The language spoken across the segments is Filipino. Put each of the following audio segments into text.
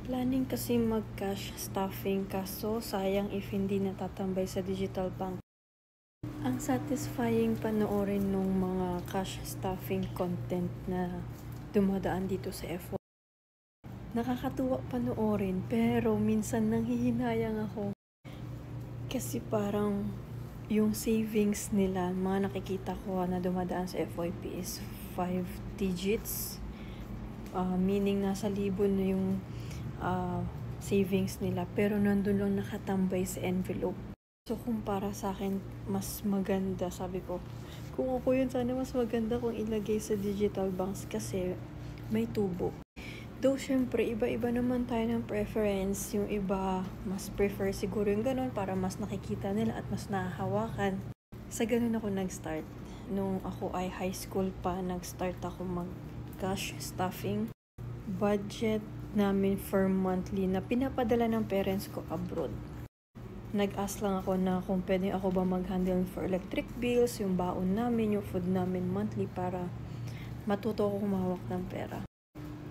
Planning kasi mag-cash stuffing kaso sayang if hindi natatambay sa digital bank. Ang satisfying panoorin nung mga cash stuffing content na dumadaan dito sa F1. Nakakatuwa panoorin pero minsan nanghihinayang ako. Kasi parang yung savings nila, mga nakikita ko na dumadaan sa FYP is 5 digits. Meaning nasa libo na yung savings nila pero nandun lang nakatambay sa envelope. So kung para sa akin mas maganda, sabi ko kung ako yun sana mas maganda kung ilagay sa digital banks kasi may tubo. Though syempre iba-iba naman tayo ng preference, yung iba mas prefer siguro yung ganun para mas nakikita nila at mas nahahawakan. Sa ganun ako nag-start. Nung ako ay high school pa, nag-start ako mag-cash stuffing. Budget namin for monthly na pinapadala ng parents ko abroad. Nag-ask lang ako na kung pwede ako ba mag-handle for electric bills, yung baon namin, yung food namin monthly para matuto ako kumahawak ng pera.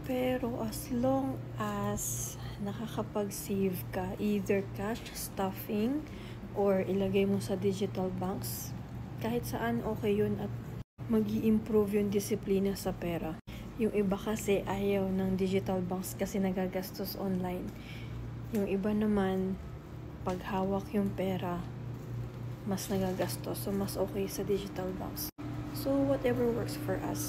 Pero as long as nakakapag-save ka, either cash stuffing or ilagay mo sa digital banks, kahit saan okay yun at mag-i-improve yung disiplina sa pera. Yung iba kasi ayaw ng digital banks kasi nagagastos online. Yung iba naman, pag hawak yung pera, mas nagagastos. So, mas okay sa digital banks. So, whatever works for us.